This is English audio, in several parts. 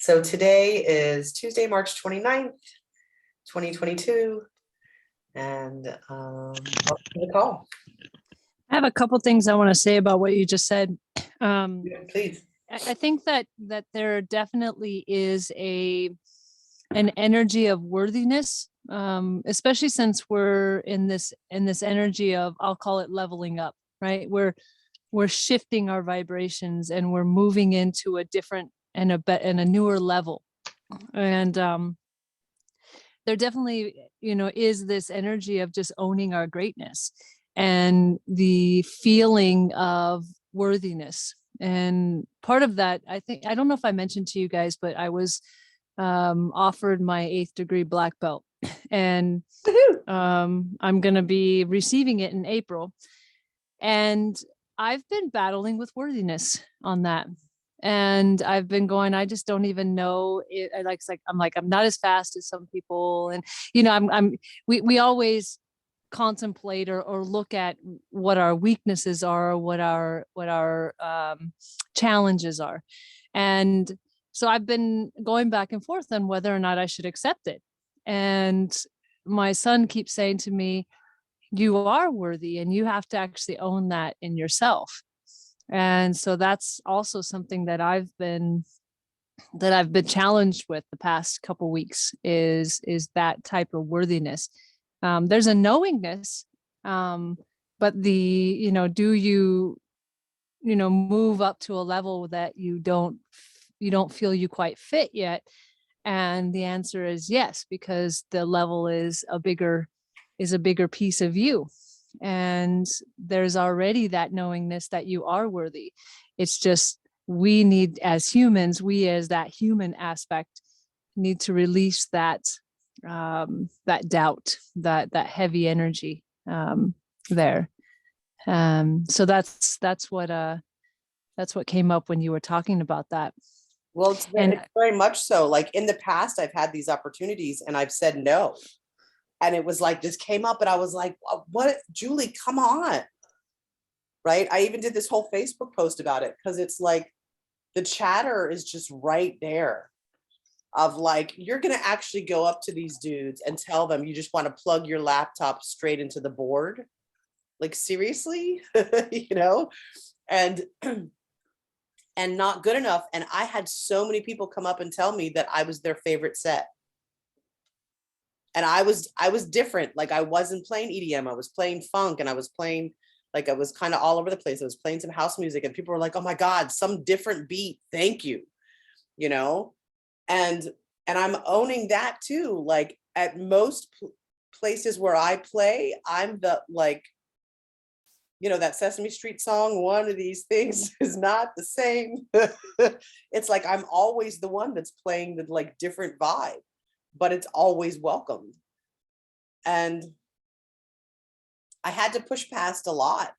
So today is Tuesday, March 29th, 2022, and welcome to the call. I have a couple things I want to say about what you just said. Yeah, please. I think that there definitely is an energy of worthiness, especially since we're in this energy of, I'll call it leveling up, right? We're shifting our vibrations and we're moving into a different and a newer level. And there definitely, is this energy of just owning our greatness and the feeling of worthiness. And part of that, I don't know if I mentioned to you guys, but I was offered my 8th degree black belt, and I'm going to be receiving it in April. And I've been battling with worthiness on that. And I've been going, I just don't even know it. I'm not as fast as some people. And, we always contemplate or look at what our weaknesses are, what our challenges are. And so I've been going back and forth on whether or not I should accept it. And my son keeps saying to me, you are worthy and you have to actually own that in yourself. And so that's also something that I've been challenged with the past couple weeks is that type of worthiness. There's a knowingness, but do you move up to a level that you don't feel you quite fit yet? And the answer is yes, because the level is a bigger piece of you. And there's already that knowingness that you are worthy. It's just, we need, as humans, as that human aspect, need to release that doubt, that heavy energy there. So that's what came up when you were talking about that. Well, it's very much so. Like in the past, I've had these opportunities and I've said no. And it was like, this came up and I was like, what, Julie, come on. Right. I even did this whole Facebook post about it because it's like the chatter is just right there of like, you're going to actually go up to these dudes and tell them you just want to plug your laptop straight into the board. Like, seriously, and not good enough. And I had so many people come up and tell me that I was their favorite set. And I was different. Like I wasn't playing EDM. I was playing funk and I was playing, like I was kind of all over the place. I was playing some house music and people were like, oh my God, some different beat. Thank you. And I'm owning that too. Like at most places where I play, I'm the like, that Sesame Street song, one of these things is not the same. It's like, I'm always the one that's playing the like different vibe, but it's always welcomed. And I had to push past a lot.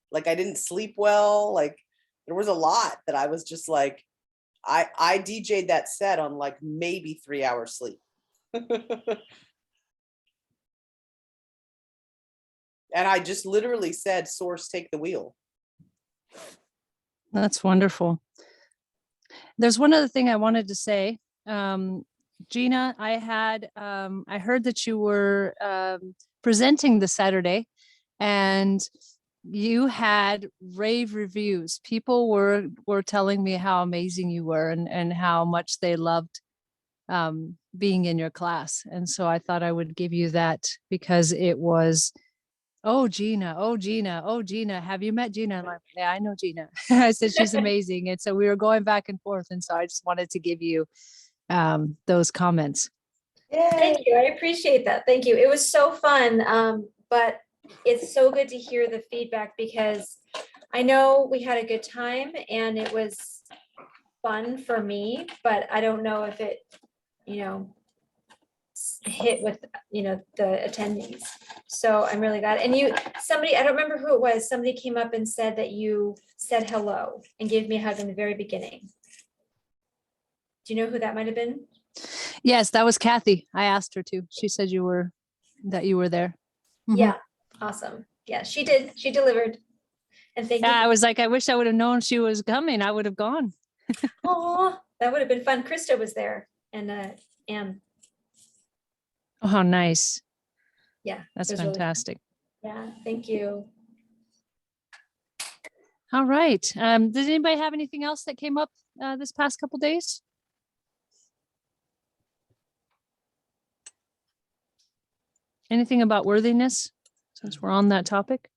Like I didn't sleep well. Like there was a lot that I was just like, I DJ'd that set on like maybe 3 hours sleep. And I just literally said, source, take the wheel. That's wonderful. There's one other thing I wanted to say. Gina, I heard that you were presenting this Saturday and you had rave reviews. People were telling me how amazing you were and how much they loved being in your class. And so I thought I would give you that because it was, oh, Gina, have you met Gina? I'm like, yeah, I know Gina. I said, she's amazing. And so we were going back and forth. And so I just wanted to give you those comments. Yay. Thank you. I appreciate that. Thank you. It was so fun. But it's so good to hear the feedback because I know we had a good time and it was fun for me, but I don't know if it, hit with, the attendees. So I'm really glad. And somebody, I don't remember who it was, somebody came up and said that you said hello and gave me a hug in the very beginning. Do you know who that might have been? Yes, that was Kathy. I asked her to. She said you were there. Mm-hmm. Yeah. Awesome. Yeah, she did. She delivered. And thank you. I was like, I wish I would have known she was coming. I would have gone. Oh, That would have been fun. Krista was there and Anne. Oh, how nice. Yeah. That's it was really fun. fantastic. Yeah, thank you. All right. Does anybody have anything else that came up this past couple days? Anything about worthiness, since we're on that topic?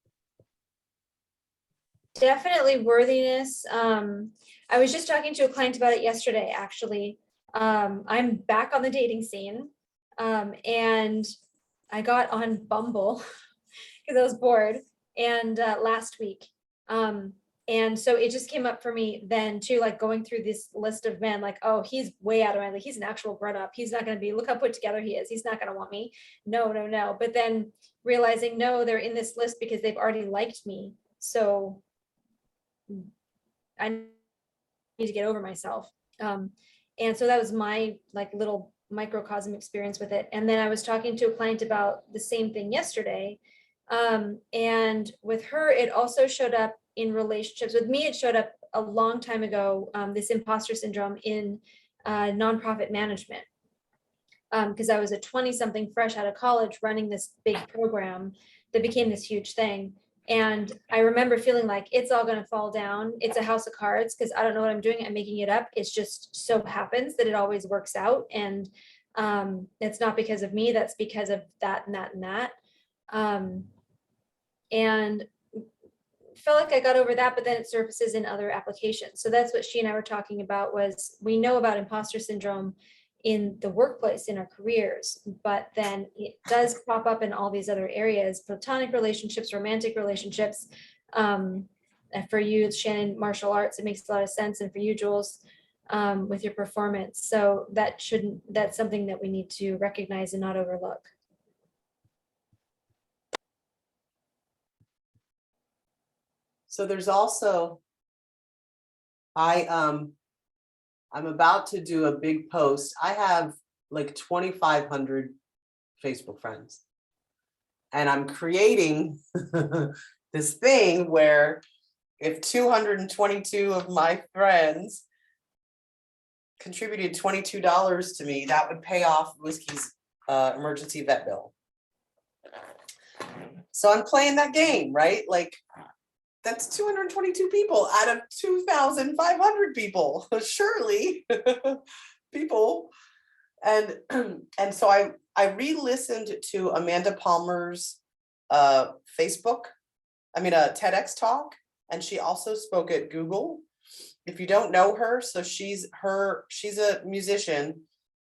Definitely worthiness. I was just talking to a client about it yesterday, actually. I'm back on the dating scene. And I got on Bumble because I was bored and last week. And so it just came up for me then too, like going through this list of men, like, oh, he's way out of my league. He's an actual grown up. He's not going to be, look how put together he is. He's not going to want me. No, no, no. But then realizing, no, they're in this list because they've already liked me. So I need to get over myself. And so that was my like little microcosm experience with it. And then I was talking to a client about the same thing yesterday. And with her, it also showed up in relationships. With me, it showed up a long time ago, this imposter syndrome in nonprofit management. Because I was a 20-something fresh out of college running this big program that became this huge thing. And I remember feeling like it's all going to fall down. It's a house of cards because I don't know what I'm doing. I'm making it up. It's just so happens that it always works out. And it's not because of me. That's because of that and that and that. And felt like I got over that, but then it surfaces in other applications. So that's what she and I were talking about was we know about imposter syndrome in the workplace, in our careers, but then it does pop up in all these other areas, platonic relationships, romantic relationships. For you, Shannon, martial arts, it makes a lot of sense. And for you, Jules, with your performance. So that's something that we need to recognize and not overlook. So there's also, I'm about to do a big post. I have like 2,500 Facebook friends. And I'm creating this thing where if 222 of my friends contributed $22 to me, that would pay off Whiskey's emergency vet bill. So I'm playing that game, right? Like, that's 222 people out of 2,500 people, surely people. And so I re-listened to Amanda Palmer's TEDx talk, and she also spoke at Google. If you don't know her, so she's a musician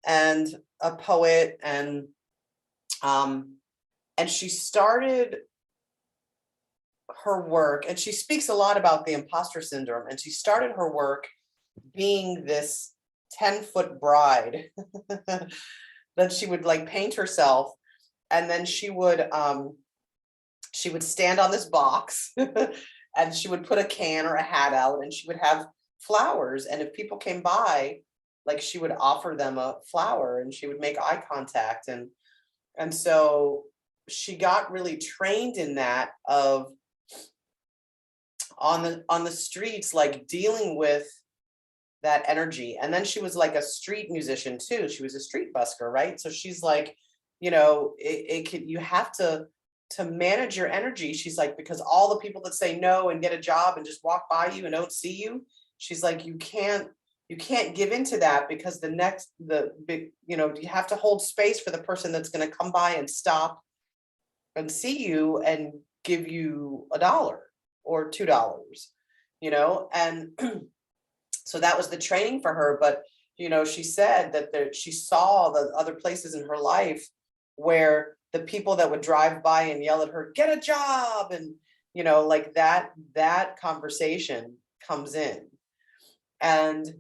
and a poet, and she started her work, and she speaks a lot about the imposter syndrome, and she started her work being this 10-foot bride that she would like paint herself, and then she would stand on this box and she would put a can or a hat out, and she would have flowers, and if people came by, like, she would offer them a flower, and she would make eye contact, and so she got really trained in that of on the streets, like dealing with that energy. And then she was like a street musician too. She was a street busker, right? So she's like, you have to manage your energy. She's like, because all the people that say no and get a job and just walk by you and don't see you, she's like, you can't give into that, because you have to hold space for the person that's going to come by and stop and see you and give you $1 or $2, and so that was the training for her. But, she said that she saw the other places in her life where the people that would drive by and yell at her, get a job. And, like that conversation comes in. And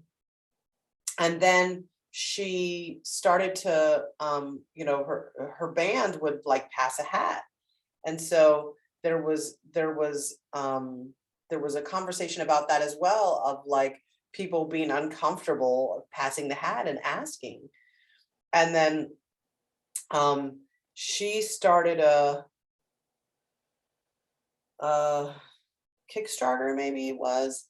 then she started to, her band would like pass a hat. And so there was a conversation about that as well, of like people being uncomfortable passing the hat and asking. And then she started a Kickstarter, maybe it was,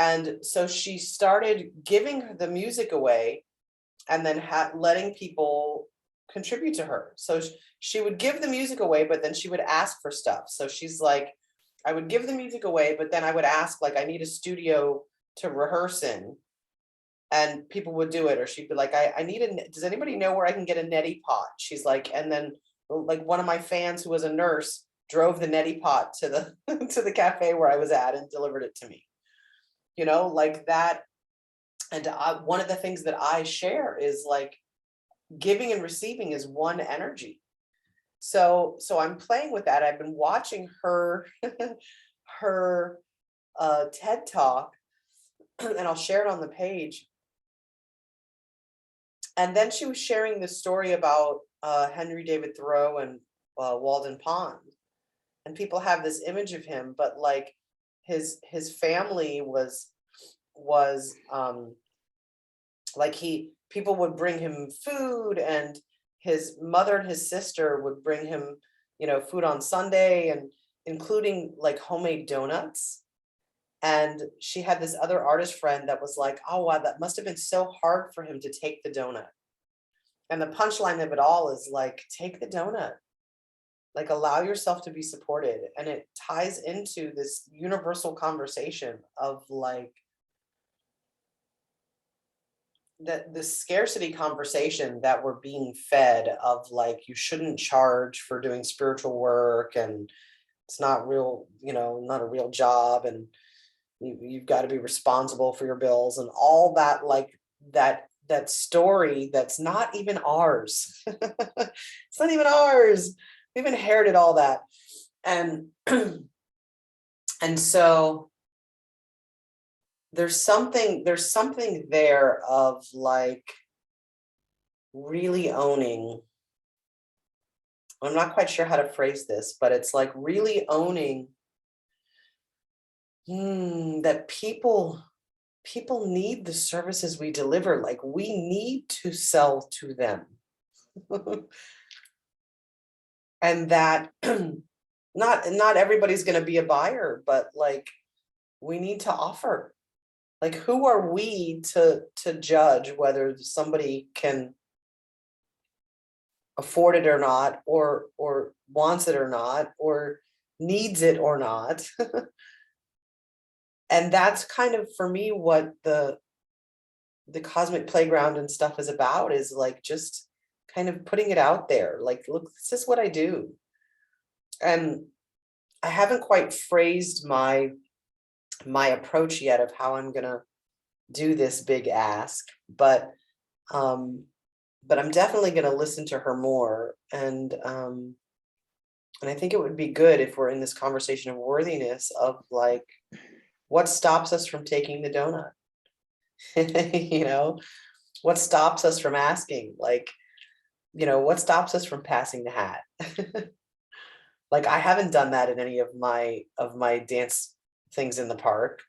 And so she started giving the music away and then letting people contribute to her. So she would give the music away, but then she would ask for stuff. So she's like, I would give the music away, but then I would ask, like, I need a studio to rehearse in. And people would do it. Or she'd be like, I need does anybody know where I can get a neti pot? She's like, and then like one of my fans who was a nurse drove the neti pot to the to the cafe where I was at and delivered it to me. You know, like that. And one of the things that I share is like giving and receiving is one energy. So I'm playing with that. I've been watching her her TED talk, and I'll share it on the page. And then she was sharing this story about Henry David Thoreau and Walden Pond. And people have this image of him, but like his family was like people would bring him food, and his mother and his sister would bring him, you know, food on Sunday, and including like homemade donuts. And she had this other artist friend that was like, oh wow, that must have been so hard for him to take the donut. And the punchline of it all is like, take the donut, like allow yourself to be supported. And it ties into this universal conversation of like the scarcity conversation that we're being fed of, like, you shouldn't charge for doing spiritual work, and it's not real, you know, not a real job, and you've got to be responsible for your bills and all that, like that story that's not even ours. It's not even ours. We've inherited all that. And and so there's something there of like really owning. I'm not quite sure how to phrase this, but it's like really owning that people need the services we deliver. Like we need to sell to them. And that not everybody's going to be a buyer, but like we need to offer. Like, who are we to judge whether somebody can afford it or not, or wants it or not, or needs it or not? And that's kind of, for me, what the cosmic playground and stuff is about, is like just kind of putting it out there. Like, look, this is what I do. And I haven't quite phrased my approach yet of how I'm gonna do this big ask, but I'm definitely gonna listen to her more. And I think it would be good if we're in this conversation of worthiness of like, what stops us from taking the donut? You know, what stops us from asking? Like, you know, what stops us from passing the hat? Like, I haven't done that in any of my dance things in the park,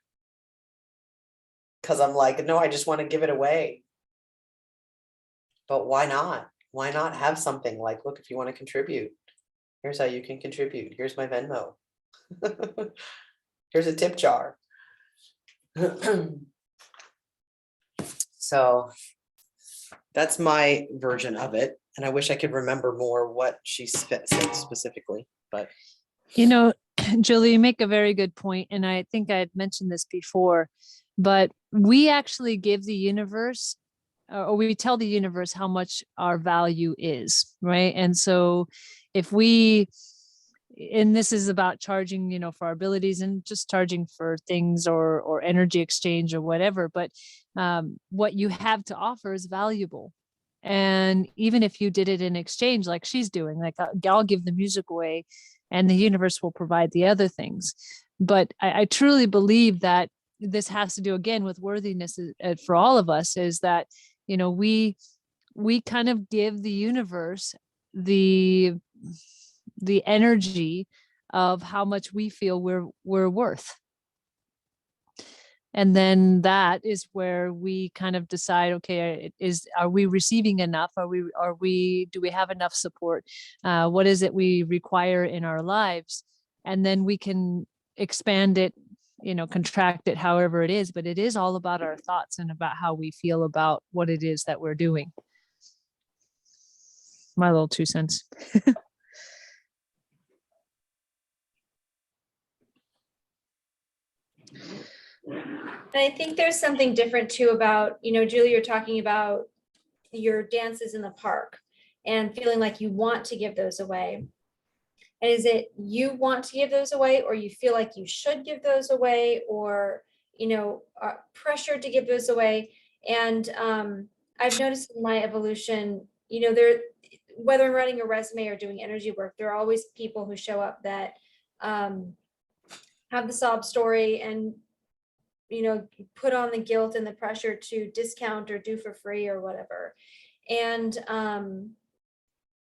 because I'm like, no, I just want to give it away. But why not? Why not have something like, look, if you want to contribute, here's how you can contribute. Here's my Venmo. Here's a tip jar. So that's my version of it. And I wish I could remember more what she said specifically, but. You know, Julie, you make a very good point, and I think I had mentioned this before, but we actually give the universe, or we tell the universe how much our value is, right? And so if we, and this is about charging, you know, for our abilities and just charging for things or energy exchange or whatever, but what you have to offer is valuable. And even if you did it in exchange, like she's doing, like I'll give the music away and the universe will provide the other things. But I truly believe that this has to do again with worthiness for all of us, is that, you know, we kind of give the universe the energy of how much we feel we're worth. And then that is where we kind of decide, okay, are we receiving enough? Do we have enough support? What is it we require in our lives? And then we can expand it contract it however it is, but it is all about our thoughts and about how we feel about what it is that we're doing. My little 2 cents. And I think there's something different too about, Julie, you're talking about your dances in the park and feeling like you want to give those away. And is it you want to give those away, or you feel like you should give those away, or, are pressured to give those away? And I've noticed in my evolution, whether I'm writing a resume or doing energy work, there are always people who show up that have the sob story and, put on the guilt and the pressure to discount or do for free or whatever. And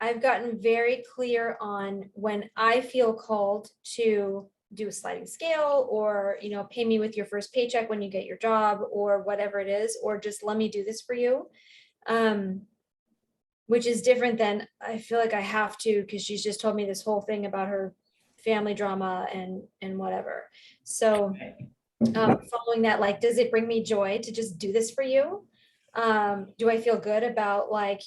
I've gotten very clear on when I feel called to do a sliding scale, or, pay me with your first paycheck when you get your job, or whatever it is, or just let me do this for you. Which is different than I feel like I have to, because she's just told me this whole thing about her family drama and whatever. So following that, like, does it bring me joy to just do this for you? Do I feel good about, like,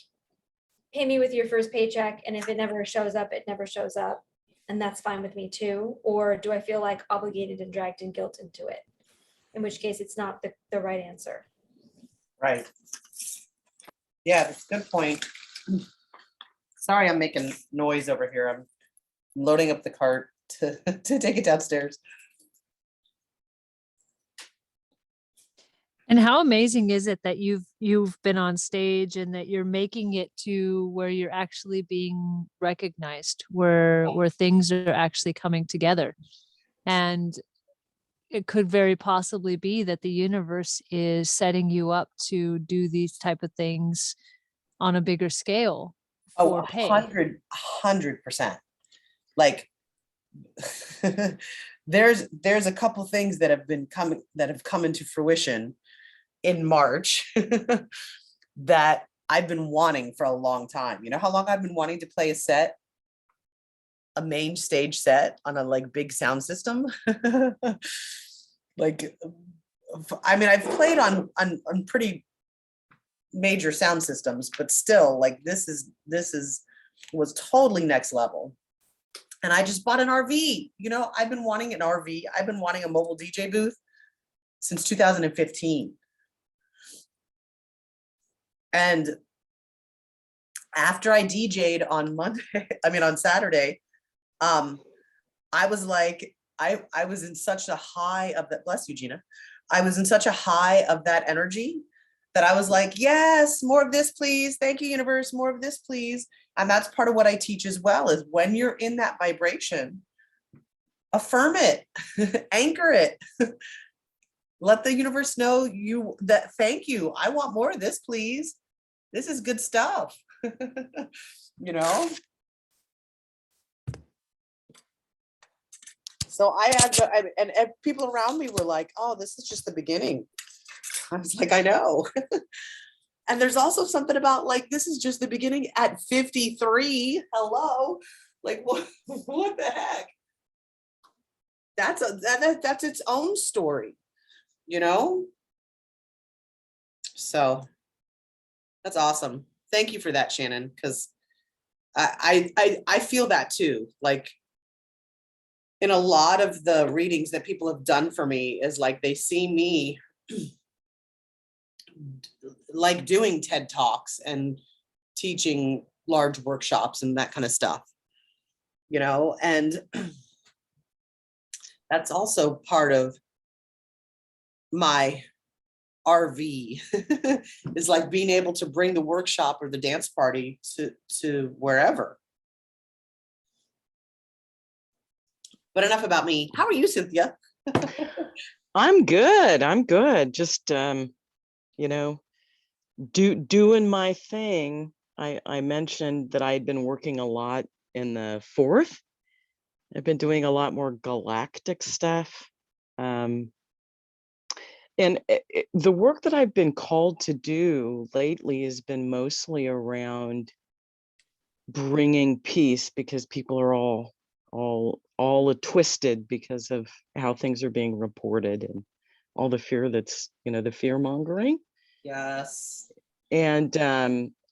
pay me with your first paycheck, and if it never shows up, it never shows up, and that's fine with me too? Or do I feel like obligated and dragged in guilt into it? In which case it's not the right answer. Right. Yeah, that's a good point. Sorry, I'm making noise over here. I'm loading up the cart to take it downstairs. And how amazing is it that you've been on stage and that you're making it to where you're actually being recognized, where things are actually coming together. And it could very possibly be that the universe is setting you up to do these type of things on a bigger scale for pay. 100%. Like there's a couple things that have come into fruition in March that I've been wanting for a long time. You know how long I've been wanting to play a main stage set on a like big sound system? Like, I mean, I've played on pretty major sound systems, but still, like, this was totally next level. And I just bought an RV. I've been wanting an RV. I've been wanting a mobile DJ booth since 2015. And after I DJ'd on Saturday, I was like, I was in such a high of that. Bless you, Gina. I was in such a high of that energy that I was like, yes, more of this, please. Thank you, universe. More of this, please. And that's part of what I teach as well, is when you're in that vibration, affirm it, anchor it. Let the universe know that thank you. I want more of this, please. This is good stuff. So and people around me were like, oh, this is just the beginning. I was like, I know. And there's also something about, like, this is just the beginning at 53. Hello. Like, what the heck? That's its own story, So that's awesome. Thank you for that, Shannon, because I feel that too. Like, in a lot of the readings that people have done for me is like they see me like doing TED Talks and teaching large workshops and that kind of stuff, and that's also part of my RV is like being able to bring the workshop or the dance party to wherever. But enough about me. How are you, Cynthia? I'm good. Just, doing my thing. I mentioned that I'd been working a lot in the 4th. I've been doing a lot more galactic stuff. And the work that I've been called to do lately has been mostly around bringing peace, because people are all all twisted because of how things are being reported and all the fear that's, the fear mongering. Yes. And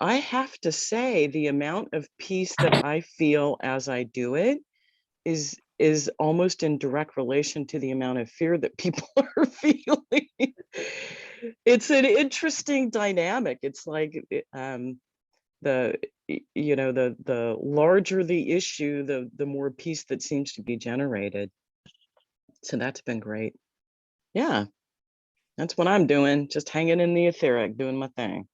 I have to say, the amount of peace that I feel as I do it is almost in direct relation to the amount of fear that people are feeling. It's an interesting dynamic. It's like the larger the issue, the more peace that seems to be generated. So that's been great. Yeah, that's what I'm doing. Just hanging in the etheric, doing my thing.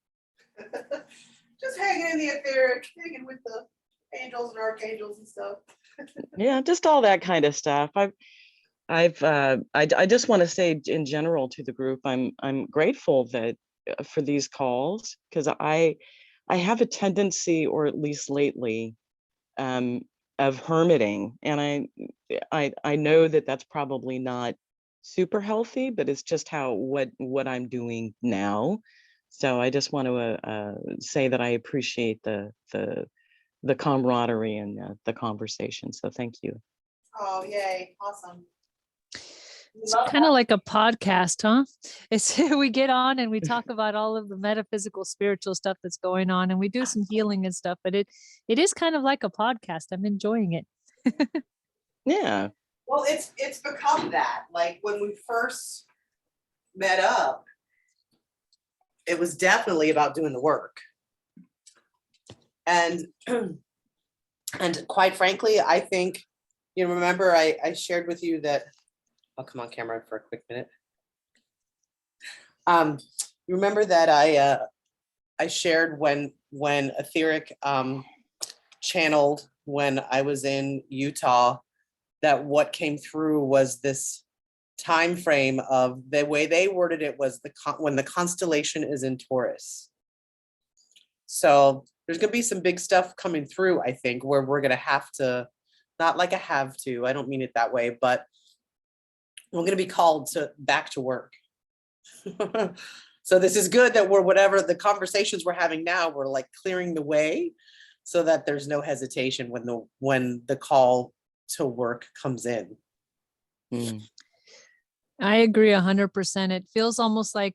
Just hanging in the etheric, hanging with the angels and archangels and stuff. Yeah, just all that kind of stuff. I just want to say in general to the group, I'm grateful that for these calls, because I have a tendency, or at least lately, of hermiting, and I know that that's probably not super healthy, but it's just what I'm doing now. So I just want to say that I appreciate the camaraderie and the conversation. So thank you. Oh, yay. Awesome. It's kind of like a podcast, huh? It's we get on and we talk about all of the metaphysical, spiritual stuff that's going on, and we do some healing and stuff, but it is kind of like a podcast. I'm enjoying it. Yeah. Well, it's become that. Like when we first met up, it was definitely about doing the work. And and quite frankly, I think, remember I shared with you that, oh, come on camera for a quick minute. You remember that I shared when etheric channeled when I was in Utah, that what came through was this time frame of, the way they worded it was when the constellation is in Taurus. So there's going to be some big stuff coming through, I think, where we're going to have to, not like a have to, I don't mean it that way, but we're going to be called back to work. So this is good that whatever the conversations we're having now, we're like clearing the way so that there's no hesitation when the call to work comes in. Mm. I agree 100%. It feels almost like,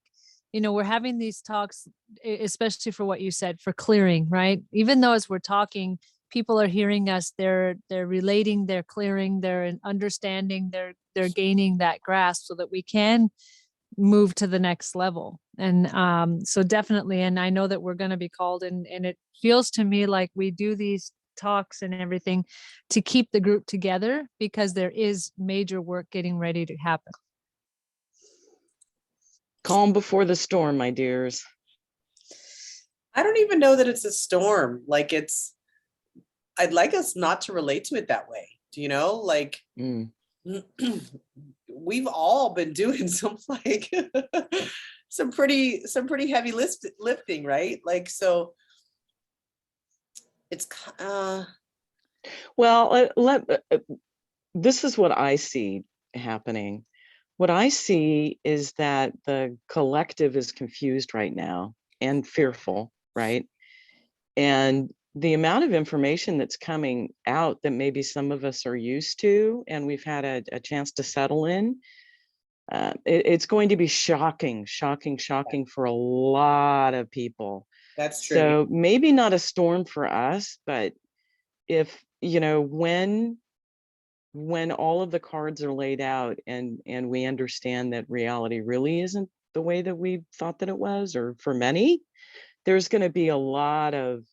we're having these talks, especially for what you said, for clearing, right? Even though as we're talking, people are hearing us, they're relating, they're clearing, they're understanding, they're gaining that grasp so that we can move to the next level. And so definitely, and I know that we're going to be called, and it feels to me like we do these talks and everything to keep the group together, because there is major work getting ready to happen. Calm before the storm, my dears. I don't even know that it's a storm. Like I'd like us not to relate to it that way. Do you know? Like we've all been doing some like some pretty heavy lifting, right? Like, so it's well, this is what I see happening. What I see is that the collective is confused right now and fearful, right? And the amount of information that's coming out that maybe some of us are used to and we've had a chance to settle in, it's going to be shocking for a lot of people. That's true. So maybe not a storm for us, but if, when all of the cards are laid out and we understand that reality really isn't the way that we thought that it was, or for many, there's going to be a lot of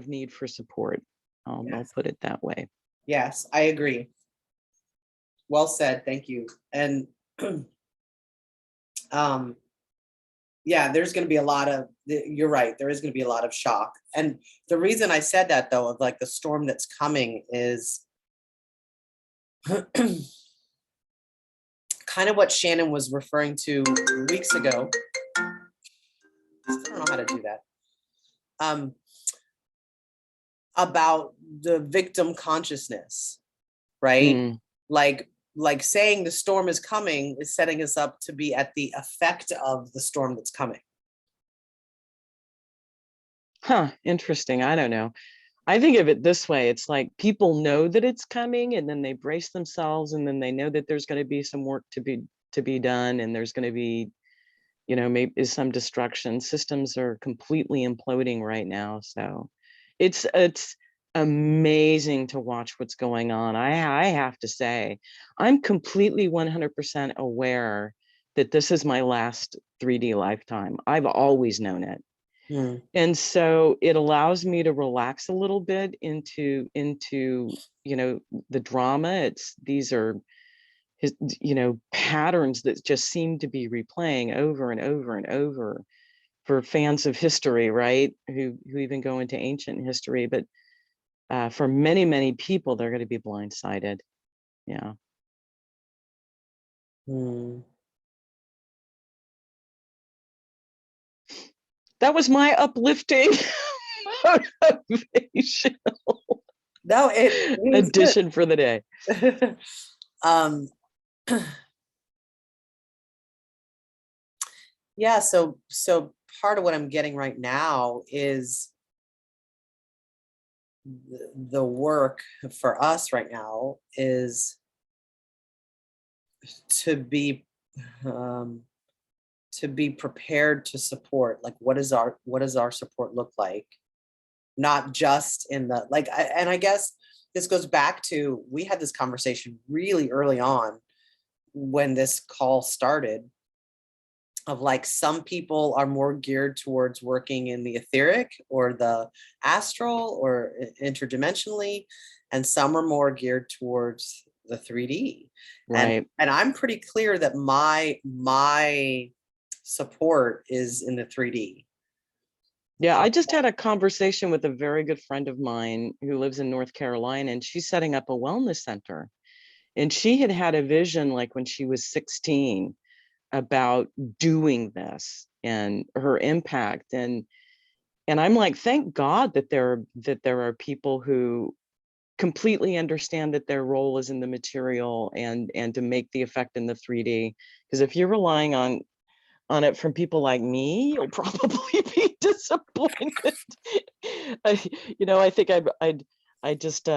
need for support. I'll put it that way. Yes, I agree. Well said. Thank you. And yeah, there's going to be a lot of, you're right, there is going to be a lot of shock. And the reason I said that, though, of like the storm that's coming is kind of what Shannon was referring to weeks ago. I don't know how to do that. About the victim consciousness, right? Like saying the storm is coming is setting us up to be at the effect of the storm that's coming. Interesting. I don't know. I think of it this way. It's like people know that it's coming, and then they brace themselves, and then they know that there's going to be some work to be done, and there's going to be, maybe some destruction. Systems are completely imploding right now. So it's amazing to watch what's going on. I have to say, I'm completely 100% aware that this is my last 3D lifetime. I've always known it. And so it allows me to relax a little bit into the drama. These are his, patterns that just seem to be replaying over and over and over for fans of history, right? Who even go into ancient history. But for many, many people, they're going to be blindsided. Yeah. That was my uplifting motivational addition for the day. Yeah, so part of what I'm getting right now is the work for us right now is to be prepared to support. Like, what does our support look like? Not just in the and I guess this goes back to, we had this conversation really early on when this call started, of like, some people are more geared towards working in the etheric or the astral or interdimensionally, and some are more geared towards the 3D. Right. And I'm pretty clear that my support is in the 3D. Yeah, I just had a conversation with a very good friend of mine who lives in North Carolina, and she's setting up a wellness center. And she had a vision, like when she was 16, about doing this and her impact. And I'm like, thank God that there are people who completely understand that their role is in the material and to make the effect in the 3D. Because if you're relying on it from people like me, you'll probably be disappointed. I think I'd just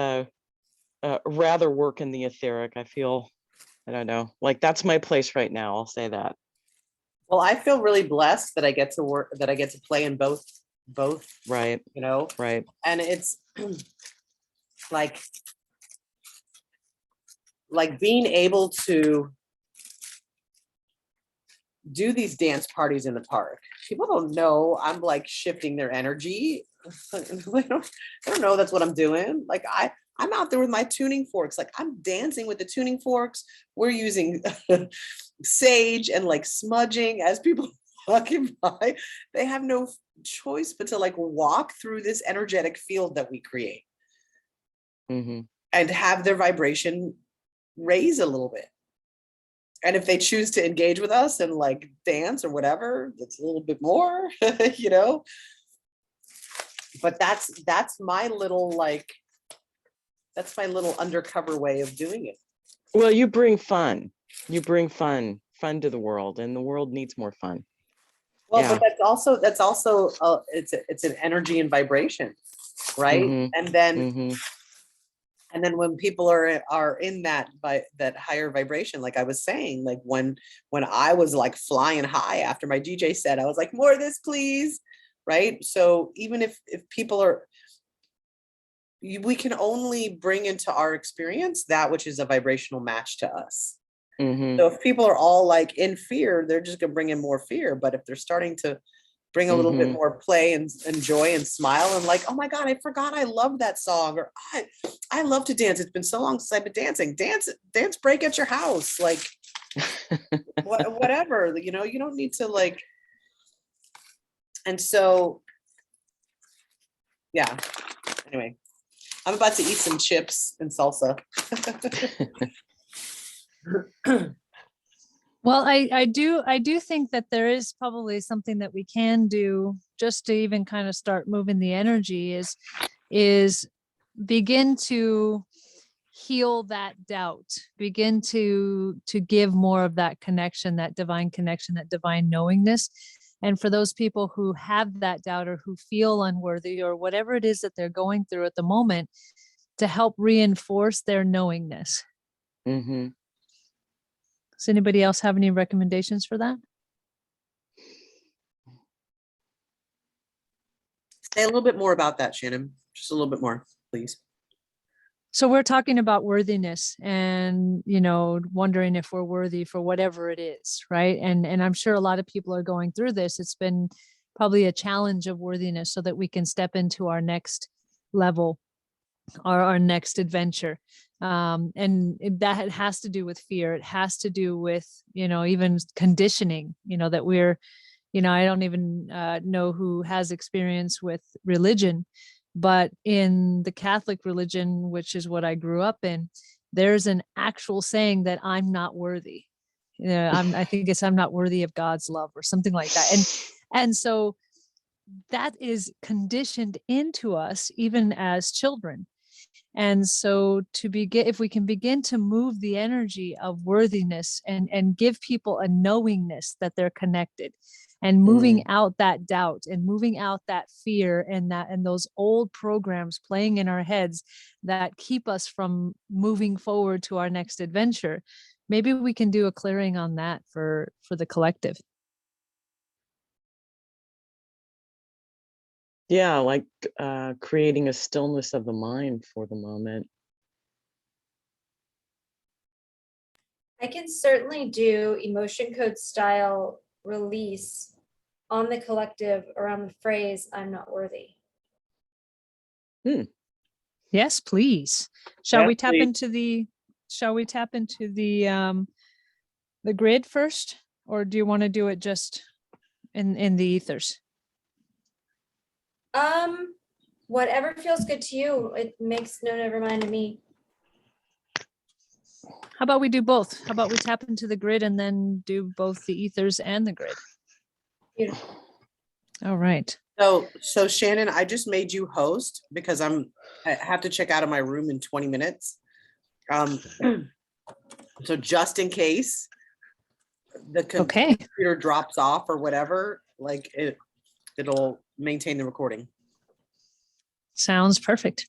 rather work in the etheric. I feel, I don't know, like that's my place right now. I'll say that. Well, I feel really blessed that I get to play in both. Right. Right. And it's like being able to do these dance parties in the park. People don't know I'm like shifting their energy. They don't know that's what I'm doing. Like I'm out there with my tuning forks. Like, I'm dancing with the tuning forks. We're using sage and like smudging as people walking by. They have no choice but to like walk through this energetic field that we create, and have their vibration raise a little bit. And if they choose to engage with us and like dance or whatever, that's a little bit more, But that's my little undercover way of doing it. Well, you bring fun. You bring fun to the world, and the world needs more fun. Well, yeah. But that's also it's an energy and vibration, right? And then and then when people are in that higher vibration, like I was saying, like when I was like flying high after my DJ set, I was like, more of this, please. Right. So even if people we can only bring into our experience that which is a vibrational match to us. So if people are all like in fear, they're just going to bring in more fear. But if they're starting to bring a little bit more play and joy and smile and like, oh my God, I forgot I love that song, or I love to dance. It's been so long since I've been dancing. Dance break at your house, like whatever, you don't need to like. And so, yeah. Anyway, I'm about to eat some chips and salsa. Well, I do think that there is probably something that we can do just to even kind of start moving the energy is begin to heal that doubt, begin to give more of that connection, that divine connection, that divine knowingness. And for those people who have that doubt or who feel unworthy or whatever it is that they're going through at the moment, to help reinforce their knowingness. Mm-hmm. Does anybody else have any recommendations for that? Say a little bit more about that, Shannon. Just a little bit more, please. So we're talking about worthiness and, wondering if we're worthy for whatever it is, right? And I'm sure a lot of people are going through this. It's been probably a challenge of worthiness so that we can step into our next level or our next adventure. That has to do with fear. It has to do with, even conditioning, that we're, I don't even know who has experience with religion, but in the Catholic religion, which is what I grew up in, there's an actual saying that I'm not worthy. I think it's I'm not worthy of God's love or something like that. And so that is conditioned into us even as children. And so if we can begin to move the energy of worthiness and give people a knowingness that they're connected, and moving out that doubt and moving out that fear and those old programs playing in our heads that keep us from moving forward to our next adventure, maybe we can do a clearing on that for the collective. Yeah, like creating a stillness of the mind for the moment. I can certainly do emotion code style release on the collective around the phrase, I'm not worthy. Yes, please. Shall Yeah, we tap please. into the grid first, or do you want to do it just in the ethers? Whatever feels good to you. It makes no never mind to me. How about we do both? How about we tap into the grid and then do both the ethers and the grid? Beautiful. All right. So Shannon, I just made you host because I have to check out of my room in 20 minutes. So just in case the computer drops off or whatever, like it'll maintain the recording. Sounds perfect.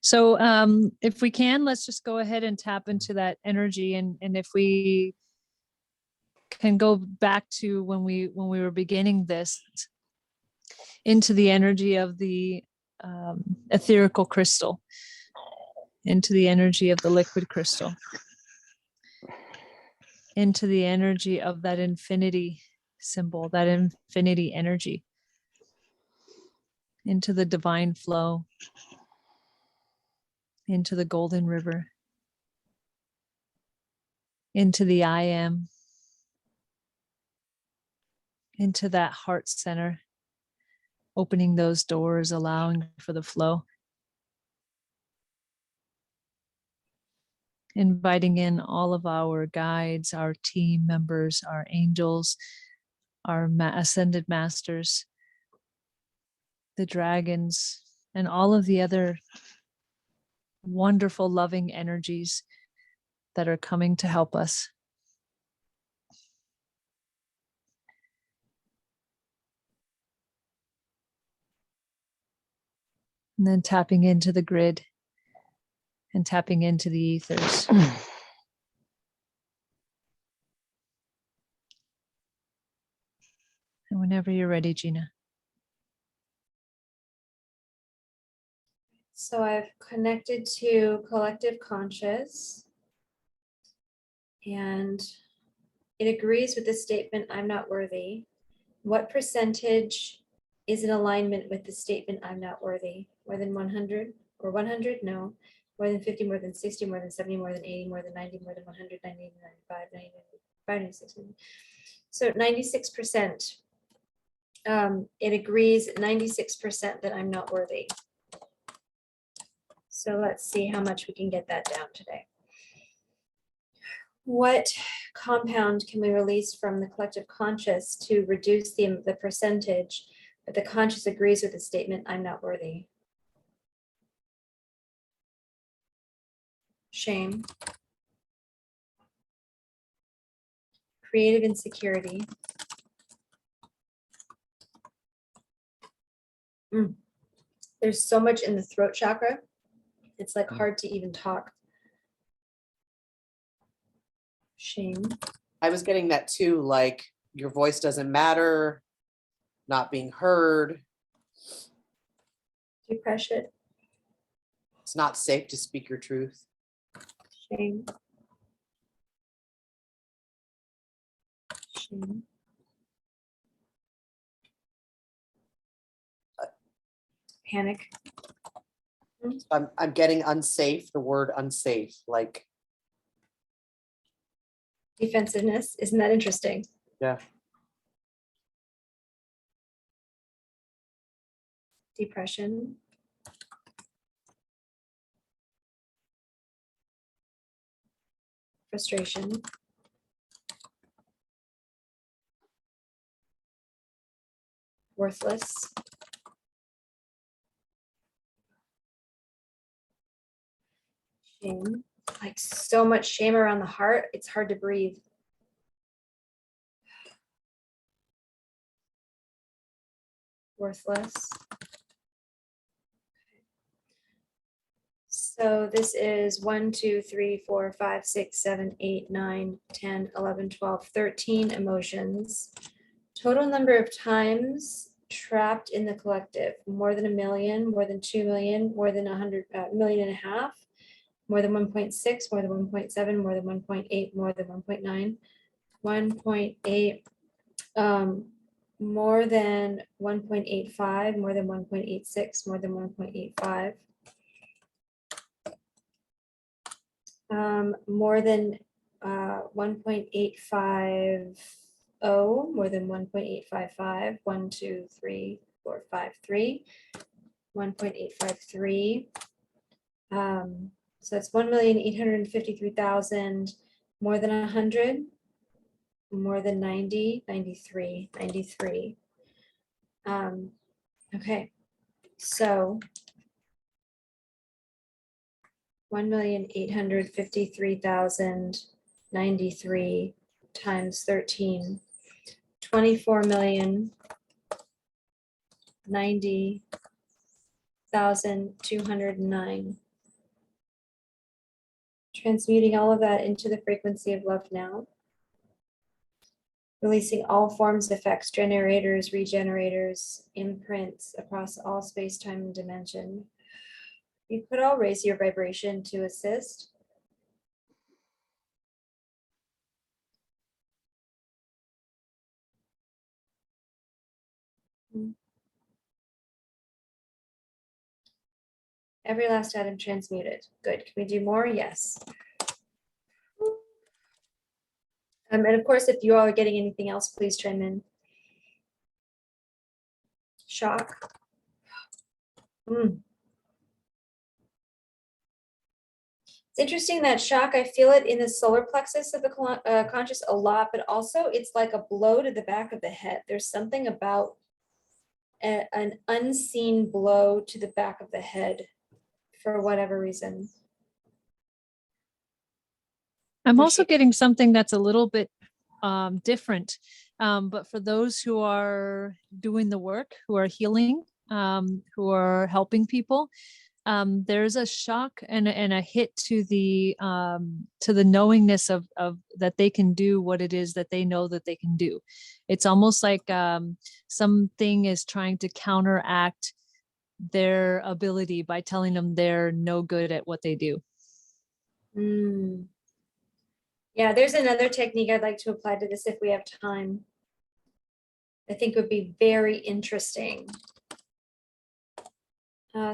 So if we can, let's just go ahead and tap into that energy. And if we can go back to when we were beginning this, into the energy of the etherical crystal, into the energy of the liquid crystal, into the energy of that infinity symbol, that infinity energy, into the divine flow, into the golden river, into the I am, into that heart center, opening those doors, allowing for the flow. Inviting in all of our guides, our team members, our angels, our ascended masters, the dragons, and all of the other wonderful, loving energies that are coming to help us. And then tapping into the grid and tapping into the ethers. And whenever you're ready, Gina. So I've connected to collective conscious, and it agrees with the statement, I'm not worthy. What percentage is in alignment with the statement, I'm not worthy? More than 100 or 100? No. More than 50, more than 60, more than 70, more than 80, more than 90, more than 100, 90, 95, 95, 96. So 96%. It agrees 96% that I'm not worthy. So let's see how much we can get that down today. What compound can we release from the collective conscious to reduce the percentage that the conscious agrees with the statement, I'm not worthy? Shame. creative insecurity. There's so much in the throat chakra. It's like hard to even talk. Shame. I was getting that too, like your voice doesn't matter, not being heard. Depression. It's not safe to speak your truth. Shame. Shame. Panic. I'm getting unsafe, the word unsafe, like, Defensiveness. Isn't that interesting? yeah. Depression. Frustration. Worthless. Shame. Like so much shame around the heart, it's hard to breathe. Worthless. So this is 1, 2, 3, 4, 5, 6, 7, 8, 9, 10, 11, 12, 13 emotions. Total number of times trapped in the collective, more than 1 million, more than 2 million, more than 100 million and a half, more than 1.6, more than 1.7, more than 1.8, more than 1.9, 1.8, more than 1.85, more than 1.86, more than 1.85. More than 1.850, more than 1.855, 1, 2, 3, 4, 5, 3, 1.853. So it's 1,853,000, more than 100, more than 90, 93, 93. Okay, so 1,853,093 times 13, 24,090,209. Transmuting all of that into the frequency of love now. Releasing all forms, effects, generators, regenerators, imprints across all space, time, and dimension. You could all raise your vibration to assist. Every last item transmuted. Good. Can we do more? Yes. And of course, if you all are getting anything else, please chime in. Shock. It's interesting that shock, I feel it in the solar plexus of the conscious a lot, but also it's like a blow to the back of the head. There's something about an unseen blow to the back of the head for whatever reason. I'm also getting something that's a little bit different. But for those who are doing the work, who are healing, who are helping people, there's a shock and a hit to the knowingness of that they can do what it is that they know that they can do. It's almost like something is trying to counteract their ability by telling them they're no good at what they do. Yeah, there's another technique I'd like to apply to this if we have time. I think would be very interesting.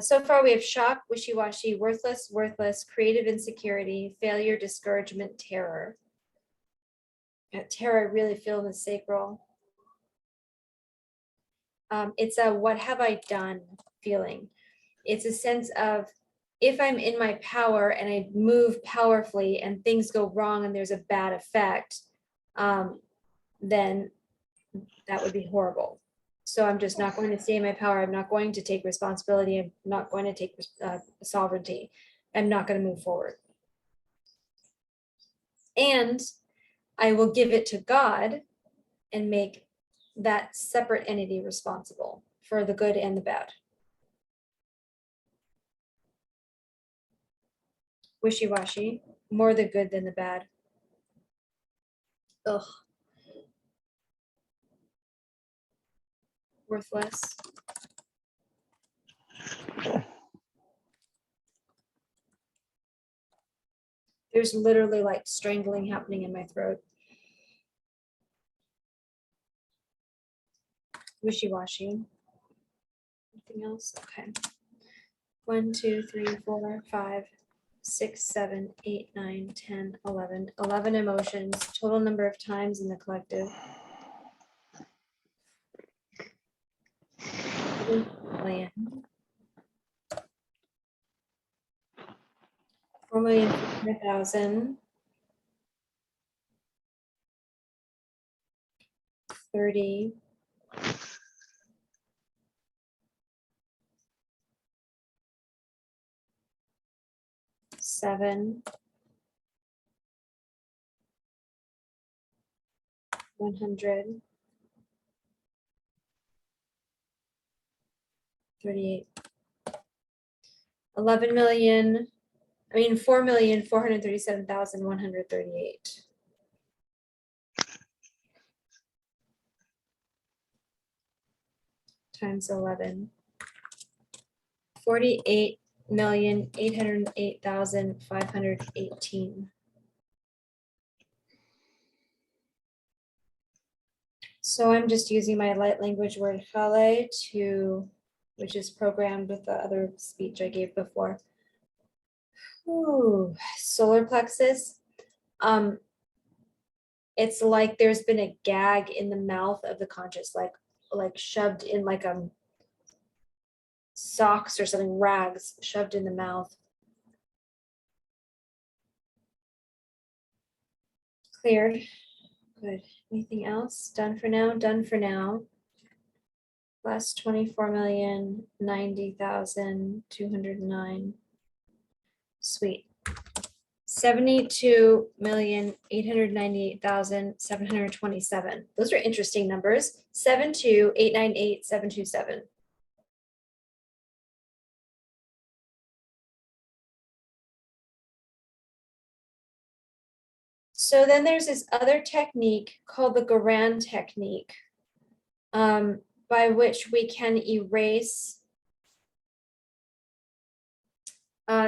So far we have shock, wishy-washy, worthless, creative insecurity, failure, discouragement, terror. Terror I really feel in the sacral. It's a what have I done feeling. It's a sense of if I'm in my power and I move powerfully and things go wrong and there's a bad effect, then that would be horrible. So I'm just not going to stay in my power. I'm not going to take responsibility. I'm not going to take sovereignty. I'm not going to move forward. And I will give it to God and make that separate entity responsible for the good and the bad. Wishy-washy, more the good than the bad. Ugh. Worthless. There's literally like strangling happening in my throat. Wishy-washy. Anything else? Okay. 1, 2, 3, 4, 5, 6, 7, 8, 9, 10, 11. 11 emotions, total number of times in the collective. 4,000,000. 4,500,000. 30. 7. 100. 38. 11 million. I mean, 4,437,138. Times 11. 48,808,518. So I'm just using my light language word hale to, which is programmed with the other speech I gave before. Ooh, solar plexus. It's like there's been a gag in the mouth of the conscious, like shoved in like socks or something, rags shoved in the mouth. Cleared. Good. Anything else? Done for now? Done for now. Last 24,090,209. Sweet. 72,898,727. Those are interesting numbers. 72,898,727. So then there's this other technique called the Garand Technique, by which we can erase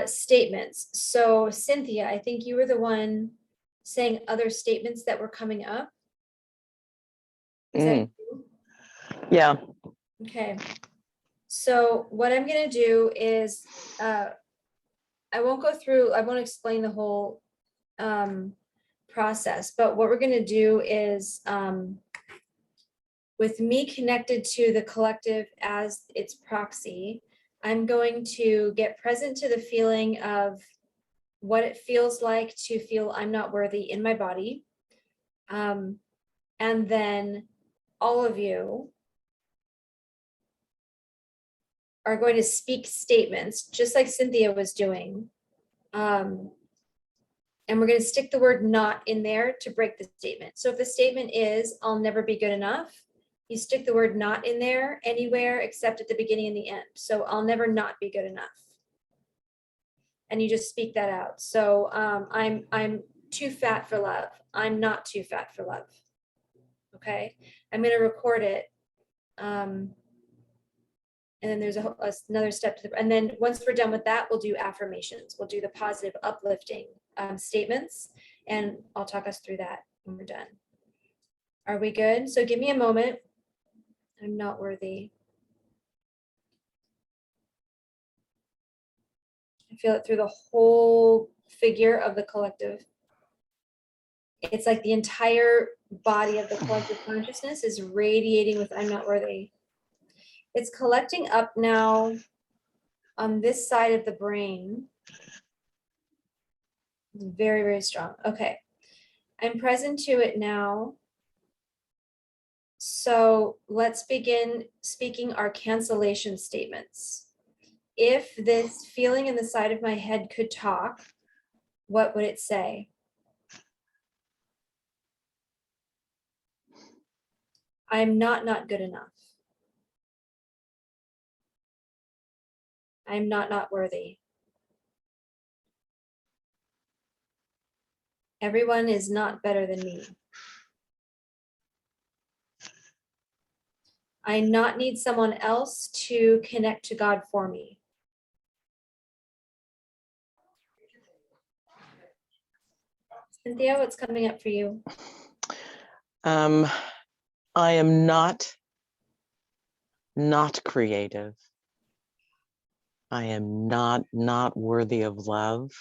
statements. So Cynthia, I think you were the one saying other statements that were coming up. Is that you? Yeah. Okay. So what I'm going to do is, I won't explain the whole process, but what we're going to do is, with me connected to the collective as its proxy, I'm going to get present to the feeling of what it feels like to feel I'm not worthy in my body. And then all of you are going to speak statements, just like Cynthia was doing. And we're going to stick the word not in there to break the statement. So if the statement is, I'll never be good enough, you stick the word not in there anywhere except at the beginning and the end. So I'll never not be good enough. And you just speak that out. So I'm too fat for love. I'm not too fat for love. Okay. I'm going to record it. And then there's another step to and then once we're done with that, we'll do affirmations. We'll do the positive, uplifting statements, and I'll talk us through that when we're done. Are we good? So give me a moment. I'm not worthy. I feel it through the whole figure of the collective. It's like the entire body of the collective consciousness is radiating with I'm not worthy. It's collecting up now on this side of the brain. Very, very strong. Okay. I'm present to it now. So let's begin speaking our cancellation statements. If this feeling in the side of my head could talk, what would it say? I'm not good enough. I'm not worthy. Everyone is not better than me. I not need someone else to connect to God for me. Cynthia, what's coming up for you? I am not creative. I am not worthy of love.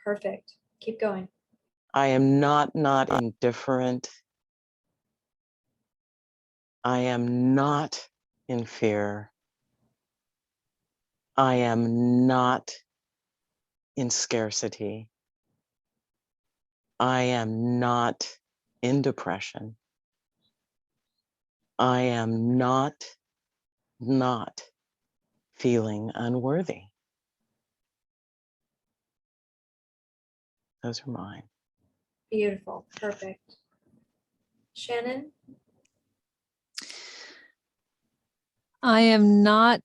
Perfect. Keep going. I am not indifferent. I am not in fear. I am not in scarcity. I am not in depression. I am not feeling unworthy. Those are mine. Beautiful. Perfect. Shannon? I am not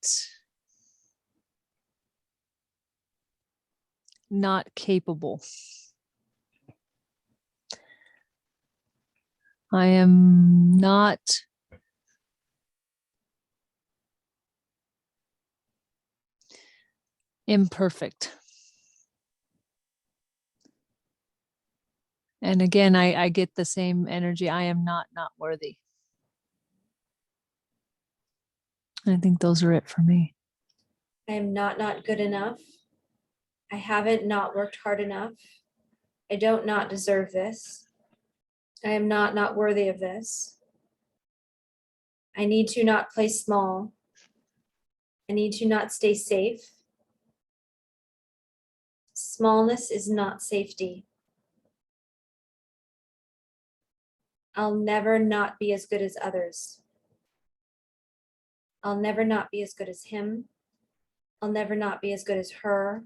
capable. I am not imperfect. And again, I get the same energy. I am not worthy. I think those are it for me. I am not good enough. I haven't not worked hard enough. I don't not deserve this. I am not worthy of this. I need to not play small. I need to not stay safe. Smallness is not safety. I'll never not be as good as others. I'll never not be as good as him. I'll never not be as good as her.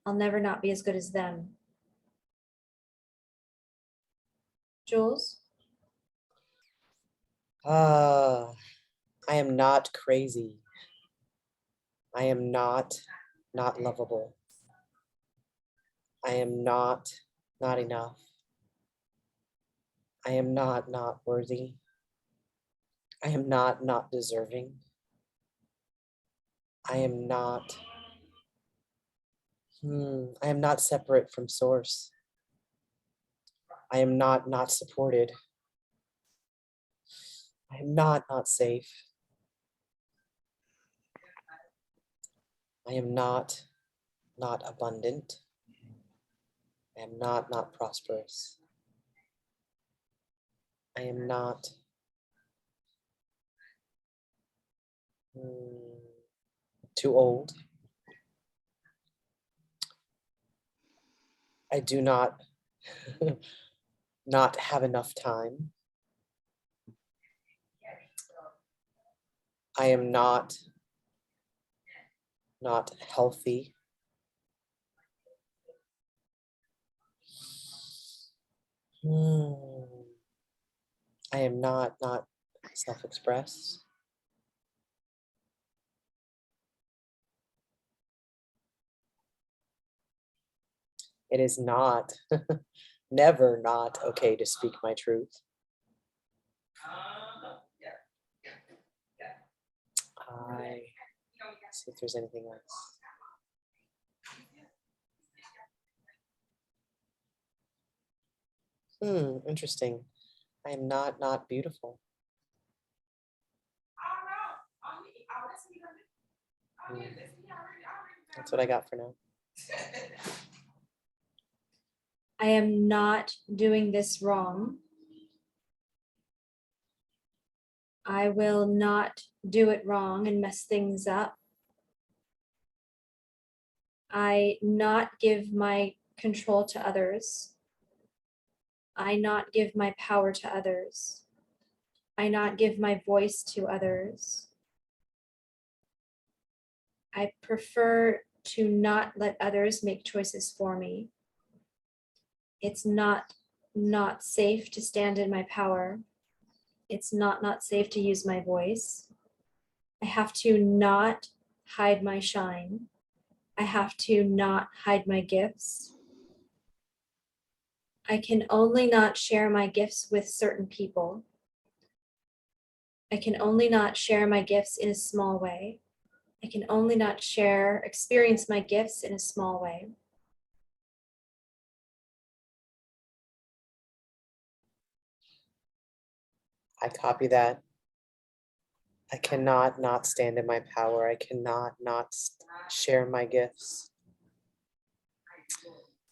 I'll never not be as good as them. Jules? I am not crazy. I am not lovable. I am not enough. I am not worthy. I am not deserving. I am not separate from source. I am not supported. I am not safe. I am not abundant. I am not prosperous. I am not too old. I do not have enough time. I am not healthy. I am not self-expressed. It is not, never not okay to speak my truth. Let's see if there's anything else. Interesting. I am not beautiful. That's what I got for now. I am not doing this wrong. I will not do it wrong and mess things up. I not give my control to others. I not give my power to others. I not give my voice to others. I prefer to not let others make choices for me. It's not safe to stand in my power. It's not safe to use my voice. I have to not hide my shine. I have to not hide my gifts. I can only not share my gifts with certain people. I can only not share my gifts in a small way. I can only not experience my gifts in a small way. I copy that. I cannot not stand in my power. I cannot not share my gifts.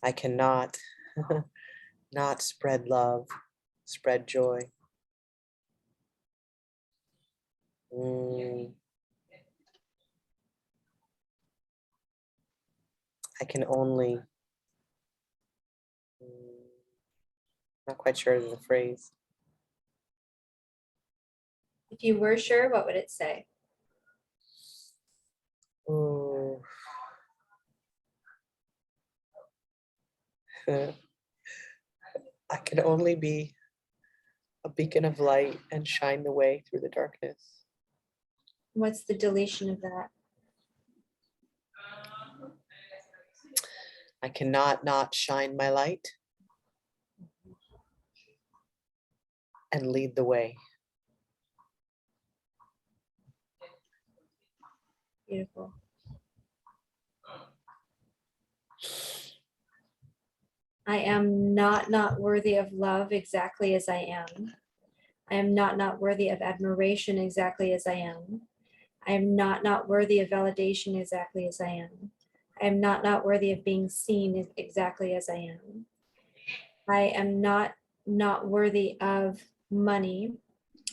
I cannot not spread love, spread joy. I can only, not quite sure of the phrase. If you were sure, what would it say? Ooh. I can only be a beacon of light and shine the way through the darkness. What's the deletion of that? I cannot not shine my light and lead the way. Beautiful. I am not worthy of love exactly as I am. I am not worthy of admiration exactly as I am. I am not worthy of validation exactly as I am. I am not worthy of being seen exactly as I am. I am not worthy of money.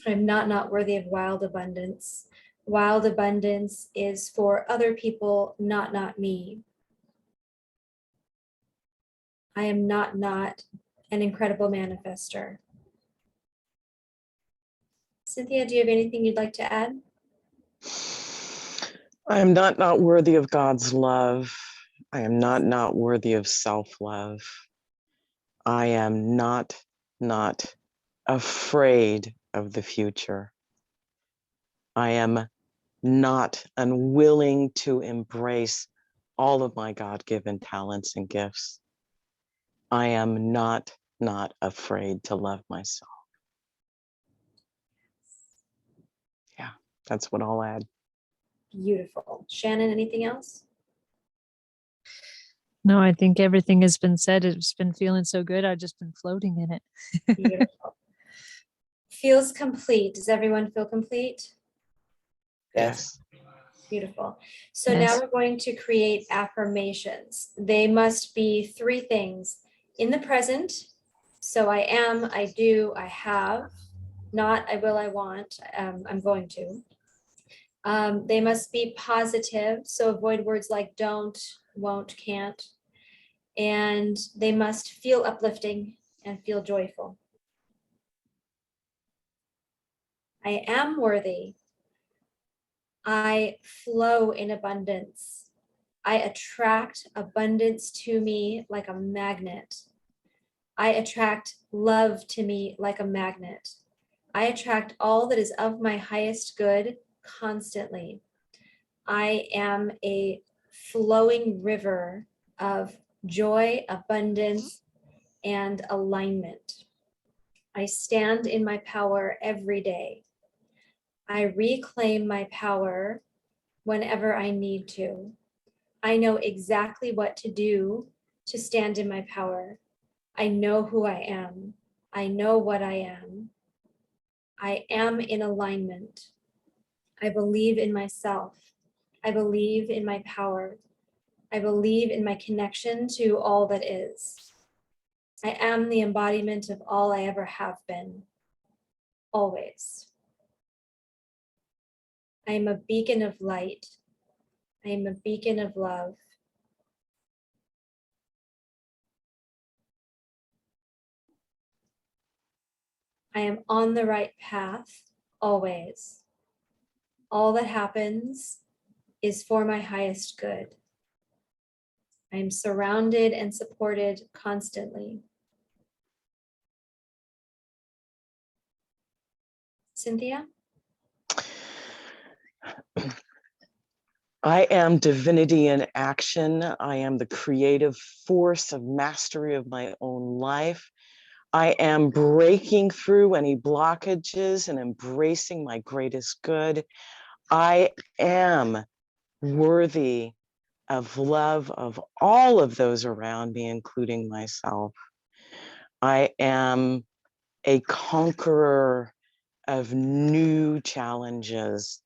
I'm not worthy of wild abundance. Wild abundance is for other people, not me. I am not an incredible manifester. Cynthia, do you have anything you'd like to add? I am not worthy of God's love. I am not worthy of self-love. I am not afraid of the future. I am not unwilling to embrace all of my God-given talents and gifts. I am not afraid to love myself. Yeah, that's what I'll add. Beautiful. Shannon, anything else? No, I think everything has been said. It's been feeling so good. I've just been floating in it. Beautiful. Feels complete. Does everyone feel complete? Yes. Beautiful. So Yes. now we're going to create affirmations. They must be 3 things in the present. So I am, I do, I have, not I will, I want, I'm going to. They must be positive. So avoid words like don't, won't, can't. And they must feel uplifting and feel joyful. I am worthy. I flow in abundance. I attract abundance to me like a magnet. I attract love to me like a magnet. I attract all that is of my highest good constantly. I am a flowing river of joy, abundance, and alignment. I stand in my power every day. I reclaim my power whenever I need to. I know exactly what to do to stand in my power. I know who I am. I know what I am. I am in alignment. I believe in myself. I believe in my power. I believe in my connection to all that is. I am the embodiment of all I ever have been, always. I am a beacon of light. I am a beacon of love. I am on the right path, always. All that happens is for my highest good. I am surrounded and supported constantly. Cynthia? I am divinity in action. I am the creative force of mastery of my own life. I am breaking through any blockages and embracing my greatest good. I am worthy of love of all of those around me, including myself. I am a conqueror of new challenges.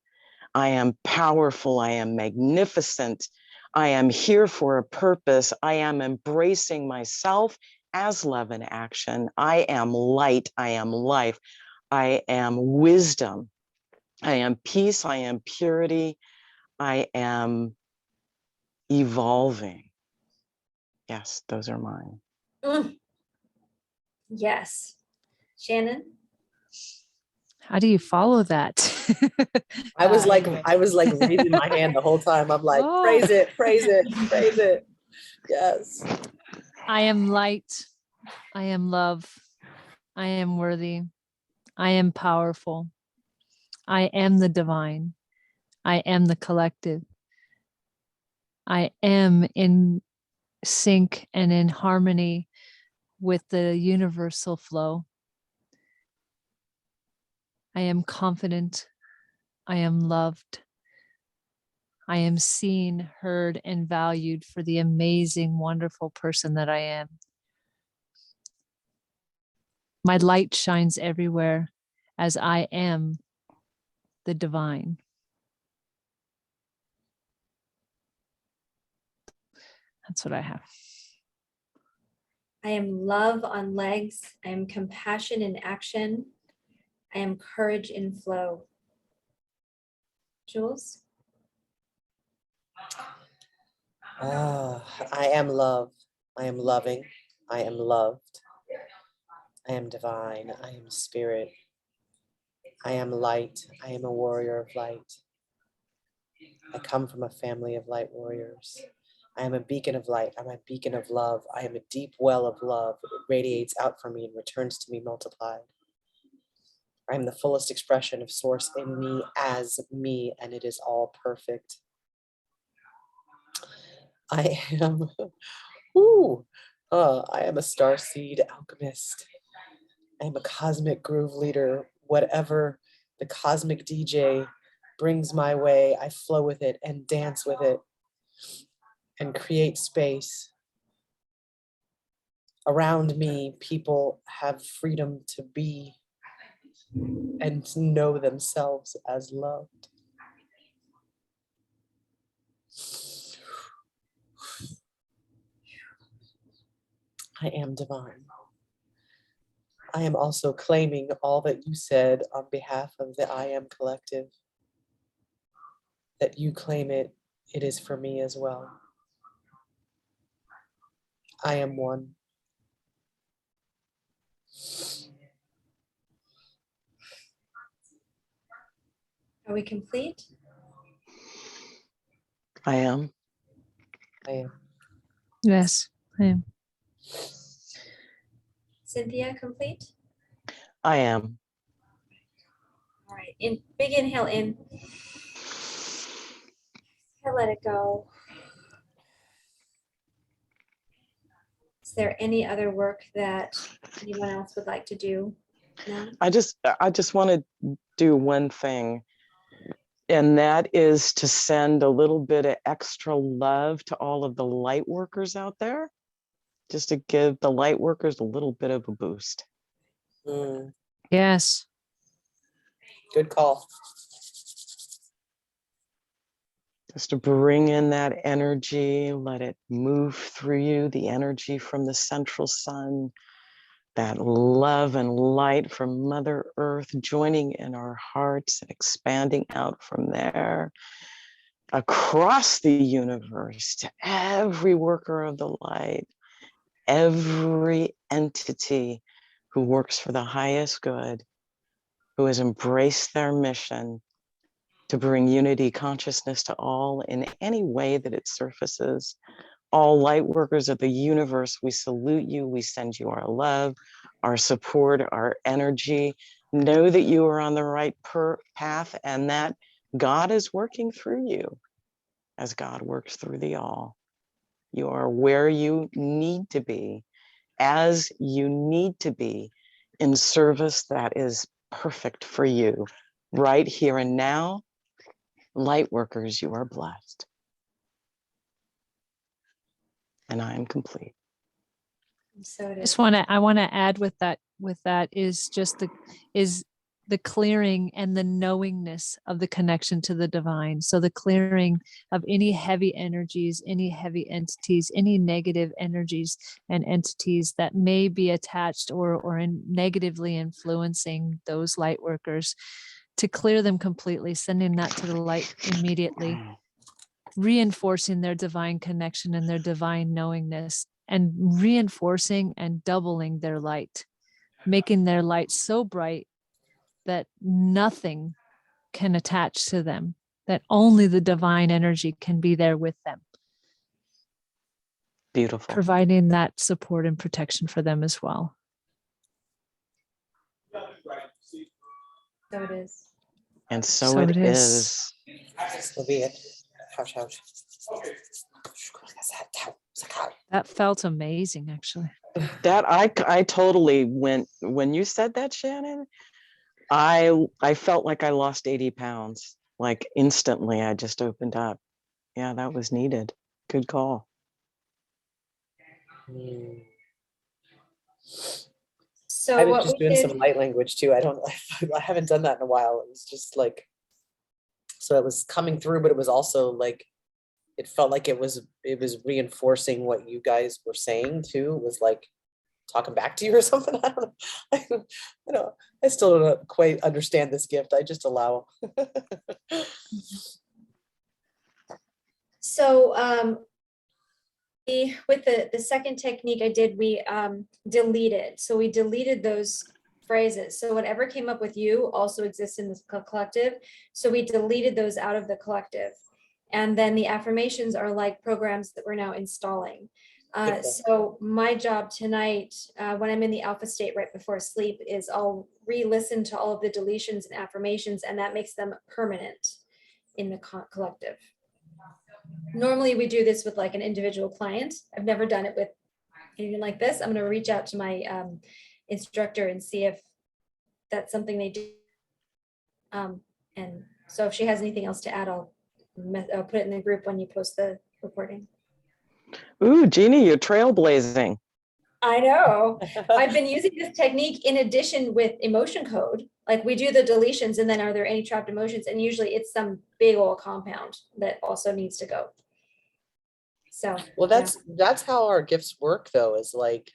I am powerful. I am magnificent. I am here for a purpose. I am embracing myself as love in action. I am light. I am life. I am wisdom. I am peace. I am purity. I am evolving. Yes, those are mine. Mm. Yes. Shannon? How do you follow that? I was like, Anyway. raising my hand the whole time. I'm like, Oh. praise it, praise it, praise it. Yes. I am light. I am love. I am worthy. I am powerful. I am the divine. I am the collective. I am in sync and in harmony with the universal flow. I am confident. I am loved. I am seen, heard, and valued for the amazing, wonderful person that I am. My light shines everywhere as I am the divine. That's what I have. I am love on legs. I am compassion in action. I am courage in flow. Jules? I am love. I am loving. I am loved. I am divine. I am spirit. I am light. I am a warrior of light. I come from a family of light warriors. I am a beacon of light. I'm a beacon of love. I am a deep well of love. It radiates out from me and returns to me multiplied. I am the fullest expression of source in me as me, and it is all perfect. I am, I am a starseed alchemist. I am a cosmic groove leader. Whatever the cosmic DJ brings my way, I flow with it and dance with it and create space. Around me, people have freedom to be and to know themselves as loved. I am divine. I am also claiming all that you said on behalf of the I Am Collective. That you claim it, it is for me as well. I am one. Are we complete? I am. I am. Yes, I am. Cynthia, complete? I am. All right, big inhale in. And let it go. Is there any other work that anyone else would like to do? No? I just want to do one thing, and that is to send a little bit of extra love to all of the light workers out there, just to give the light workers a little bit of a boost. Yes. Good call. Just to bring in that energy, let it move through you, the energy from the central sun, that love and light from Mother Earth joining in our hearts and expanding out from there across the universe to every worker of the light, every entity who works for the highest good, who has embraced their mission to bring unity consciousness to all in any way that it surfaces. All light workers of the universe, we salute you. We send you our love, our support, our energy. Know that you are on the right path and that God is working through you as God works through the all. You are where you need to be, as you need to be, in service that is perfect for you. Right here and now, light workers, you are blessed. And I am complete. So it is. I want to add with that is just the clearing and the knowingness of the connection to the divine. So the clearing of any heavy energies, any heavy entities, any negative energies and entities that may be attached or negatively influencing those light workers, to clear them completely, sending that to the light immediately, reinforcing their divine connection and their divine knowingness, and reinforcing and doubling their light, making their light so bright that nothing can attach to them, that only the divine energy can be there with them. Beautiful. Providing that support and protection for them as well. So it is. And so it is. So be it. Ouch, ouch. That felt amazing, actually. That I totally went, when you said that, Shannon, I felt like I lost 80 pounds. Like instantly, I just opened up. Yeah, that was needed. Good call. So I was what just we doing did, some light language too. I don't, I haven't done that in a while. It was just like, so it was coming through, but it was also like, it felt like it was reinforcing what you guys were saying too. It was like talking back to you or something. I don't know. I still don't quite understand this gift. I just allow. so with the second technique I did, we deleted. So we deleted those phrases. So whatever came up with you also exists in the collective. So we deleted those out of the collective. And then the affirmations are like programs that we're now installing. So my job tonight, when I'm in the alpha state right before sleep, is I'll re-listen to all of the deletions and affirmations, and that makes them permanent in the collective. Normally we do this with like an individual client. I've never done it with anything like this. I'm going to reach out to my instructor and see if that's something they do. And so if she has anything else to add, I'll put it in the group when you post the recording. Ooh, Jeannie, you're trailblazing. I know. I've been using this technique in addition with emotion code. Like we do the deletions and then are there any trapped emotions? And usually it's some big old compound that also needs to go. So, well, that's how our gifts work though, is like,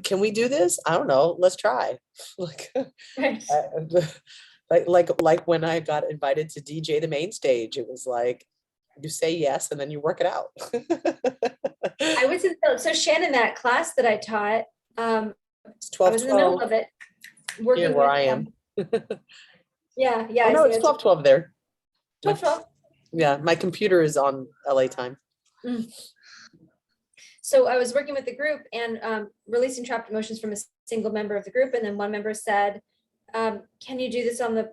can we do this? I don't know. Let's try. Like, like when I got invited to DJ the main stage, it was like, you say yes and then you work it out. I was in, so Shannon, that class that I taught, It's 12, I was in the middle of it. Working here where with, I am. yeah. Oh, no, it's 12 there. 12. Yeah, my computer is on LA time. So I was working with the group and releasing trapped emotions from a single member of the group. And then one member said, can you do this on the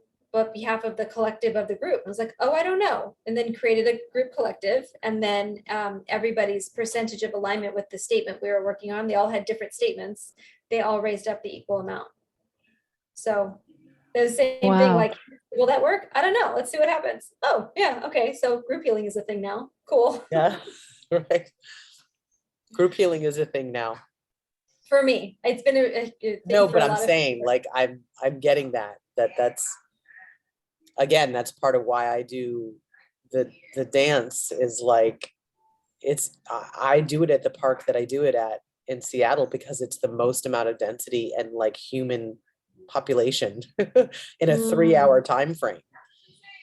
behalf of the collective of the group? I was like, oh, I don't know. And then created a group collective. And then everybody's percentage of alignment with the statement we were working on, they all had different statements. They all raised up the equal amount. So the same thing, like, will that work? I don't know. Let's see what happens. Oh, yeah. Okay. So group healing is a thing now. Cool. Yeah, right. Group healing is a thing now. For me, it's been a thing. No, for but a I'm lot of saying people. like, I'm getting that's, again, that's part of why I do the dance, is like, I do it at the park that I do it at in Seattle because it's the most amount of density and like human population in a 3-hour time frame,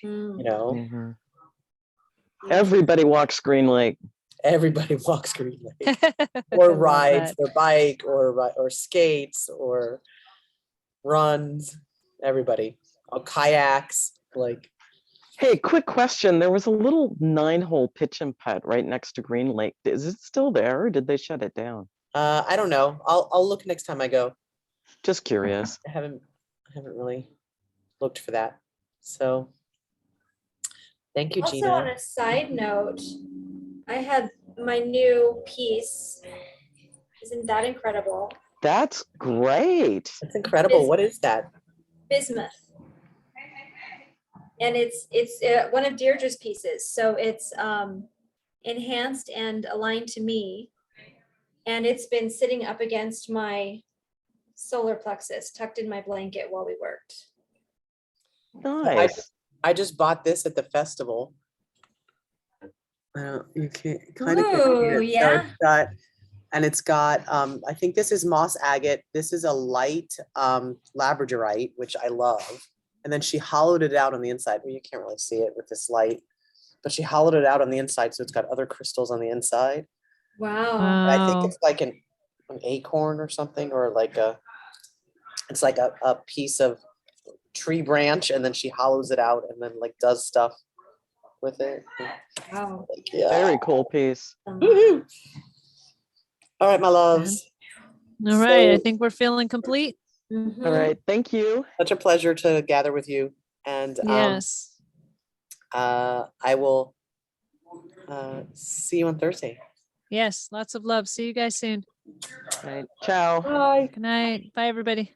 you know. Mhm. Everybody walks Green Lake. Everybody walks Green Lake or rides their bike or skates or runs. Everybody, kayaks, like. Hey, quick question. There was a little 9-hole pitch and putt right next to Green Lake. Is it still there or did they shut it down? I don't know. I'll look next time I go. Just curious. I haven't I haven't really looked for that. So thank you, Also, on Gina. a side note, I had my new piece. Isn't that incredible? That's great. That's incredible. What is that? Bismuth. And it's one of Deirdre's pieces. So it's enhanced and aligned to me. And it's been sitting up against my solar plexus, tucked in my blanket while we worked. Nice. I just bought this at the festival. You can't kind of can't see Ooh, it. yeah. It's got I think this is moss agate. This is a light labradorite, which I love. And then she hollowed it out on the inside. Well, you can't really see it with this light, but she hollowed it out on the inside, so it's got other crystals on the inside. Wow. And I think Wow. it's like an acorn or something, or like it's like a piece of tree branch, and then she hollows it out and then like does stuff with it. Wow. Yeah. Very cool piece. Woohoo. All right, my loves. All right. I So- think we're feeling complete. Mhm. All right. Thank you. Such a pleasure to gather with you. And Yes. I will see you on Thursday. Yes. Lots of love. See you guys soon. All right. Ciao. Bye. Good night. Bye, everybody.